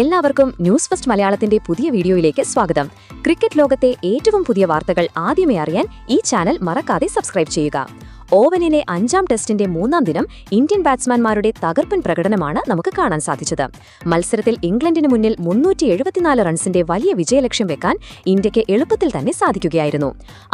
എല്ലാവർക്കും news first മലയാളത്തിന്റെ പുതിയ വീഡിയോയിലേക്ക് സ്വാഗതം. ക്രിക്കറ്റ് ലോകത്തെ ഏറ്റവും പുതിയ വാർത്തകൾ ആദ്യമേ അറിയാൻ ഈ ചാനൽ മറക്കാതെ സബ്സ്ക്രൈബ് ചെയ്യുക. ഓവലിലെ 5ാം ടെസ്റ്റിന്റെ 3ാം ദിനം ഇന്ത്യൻ ബാറ്റ്സ്മാൻമാരുടെ തകർപ്പൻ പ്രകടനമാണ് നമുക്ക് കാണാൻ സാധിച്ചത്. മത്സരത്തിൽ ഇംഗ്ലണ്ടിന് മുന്നിൽ 374 റൺസിന്റെ വലിയ വിജയലക്ഷ്യം വെക്കാൻ ഇന്ത്യയ്ക്ക് എളുപ്പത്തിൽ തന്നെ സാധിക്കുകയായിരുന്നു.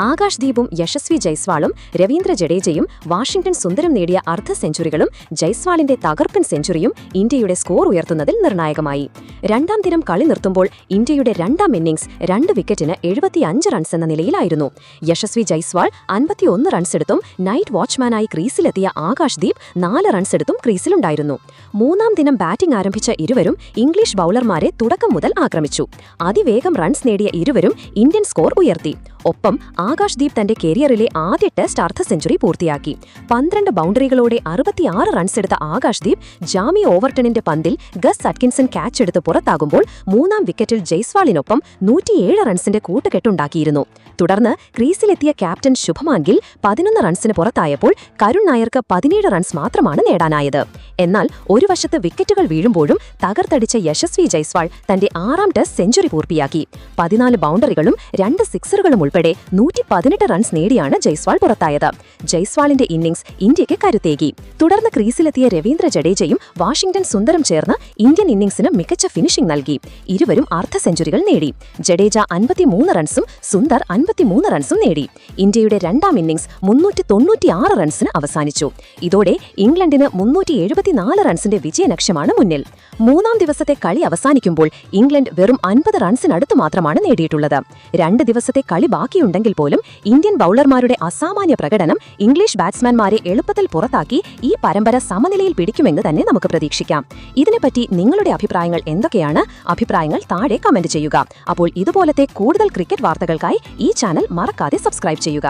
ആകാശ് ദീപും യശസ്വി ജയ്സ്വാളും രവീന്ദ്ര ജഡേജയും വാഷിംഗ്ടൺ സുന്ദരം നേടിയ അർദ്ധ സെഞ്ചുറികളും ജയ്സ്വാളിന്റെ തകർപ്പൻ സെഞ്ചുറിയും ഇന്ത്യയുടെ സ്കോർ ഉയർത്തുന്നതിൽ നിർണായകമായി. 2ാം ദിനം കളി നിർത്തുമ്പോൾ ഇന്ത്യയുടെ 2ാം ഇന്നിംഗ്സ് 2 വിക്കറ്റിന് 75 റൺസ് എന്ന നിലയിലായിരുന്നു. യശസ്വി ജയ്സ്വാൾ 51 റൺസെടുത്തും നൈറ്റ് വാച്ച്മാനായി ക്രീസിലെത്തിയ ആകാശ് ദീപ് 4 റൺസെടുത്തും ക്രീസിലുണ്ടായിരുന്നു. 3ാം ദിനം ബാറ്റിംഗ് ആരംഭിച്ച ഇരുവരും ഇംഗ്ലീഷ് ബൌളർമാരെ തുടക്കം മുതൽ ആക്രമിച്ചു. അതിവേഗം റൺസ് നേടിയ ഇരുവരും ഇന്ത്യൻ സ്കോർ ഉയർത്തി. ഒപ്പം ആകാശ് ദീപ് തന്റെ കരിയറിലെ ആദ്യ ടെസ്റ്റ് അർദ്ധ സെഞ്ചുറി പൂർത്തിയാക്കി. 12 ബൗണ്ടറികളോടെ 66 റൺസെടുത്ത ആകാശ് ദീപ് ജാമി ഓവർട്ടണിന്റെ പന്തിൽ ഗസ് അറ്റ്കിൻസൺ ക്യാച്ച് എടുത്ത് പുറത്താകുമ്പോൾ 3ാം വിക്കറ്റിൽ ജയ്സ്വാളിനൊപ്പം 107 റൺസിന്റെ കൂട്ടുകെട്ടുണ്ടാക്കിയിരുന്നു. തുടർന്ന് ക്രീസിലെത്തിയ ക്യാപ്റ്റൻ ശുഭമാൻ ഗിൽ 11 റൺസിന് പുറത്തായപ്പോൾ കരുൺ നായർക്ക് 17 റൺസ് മാത്രമാണ് നേടാനായത്. എന്നാൽ ഒരു വശത്ത് വിക്കറ്റുകൾ വീഴുമ്പോഴും തകർത്തടിച്ച യശസ്വി ജയ്സ്വാൾ തന്റെ 6ാം ടെസ്റ്റ് സെഞ്ചുറി പൂർത്തിയാക്കി. 14 ബൗണ്ടറികളും 2 സിക്സറുകളും ഉൾപ്പെടെ 118 റൺസ് നേടിയാണ് ജയ്സ്വാൾ പുറത്തായത്. ജയ്സ്വാളിന്റെ ഇന്നിംഗ്സ് ഇന്ത്യയ്ക്ക് കരുത്തേകി. തുടർന്ന് ക്രീസിലെത്തിയ രവീന്ദ്ര ജഡേജയും വാഷിംഗ്ടൺ സുന്ദരം ചേർന്ന് ഇന്ത്യൻ ഇന്നിംഗ്സിന് മികച്ച ഫിനിഷിംഗ് നൽകി. ഇരുവരും അർദ്ധ സെഞ്ചുറികൾ നേടി. ജഡേജ 53 റൺസും സുന്ദർ 53 റൺസും നേടി. ഇന്ത്യയുടെ 2ാം ഇന്നിംഗ്സ് 396 റൺസിന് അവസാനിച്ചു. ഇതോടെ ഇംഗ്ലണ്ടിന് 374 റൺസിന്റെ വിജയലക്ഷ്യമാണ് മുന്നിൽ. 3ാം ദിവസത്തെ കളി അവസാനിക്കുമ്പോൾ ഇംഗ്ലണ്ട് വെറും 50 റൺസിനടുത്ത് മാത്രമാണ് നേടിയിട്ടുള്ളത്. 2 ദിവസത്തെ കളി ബാക്കിയുണ്ടെങ്കിൽ പോലും ഇന്ത്യൻ ബൌളർമാരുടെ അസാമാന്യ പ്രകടനം ഇംഗ്ലീഷ് ബാറ്റ്സ്മാൻമാരെ എളുപ്പത്തിൽ പുറത്താക്കി ഈ പരമ്പര സമനിലയിൽ പിടിക്കുമെന്ന് തന്നെ നമുക്ക് പ്രതീക്ഷിക്കാം. ഇതിനെപ്പറ്റി നിങ്ങളുടെ അഭിപ്രായങ്ങൾ എന്തൊക്കെയാണ്? അഭിപ്രായങ്ങൾ താഴെ കമന്റ് ചെയ്യുക. അപ്പോൾ ഇതുപോലത്തെ കൂടുതൽ ക്രിക്കറ്റ് വാർത്തകൾക്കായി ഈ ചാനൽ മറക്കാതെ സബ്സ്ക്രൈബ് ചെയ്യുക.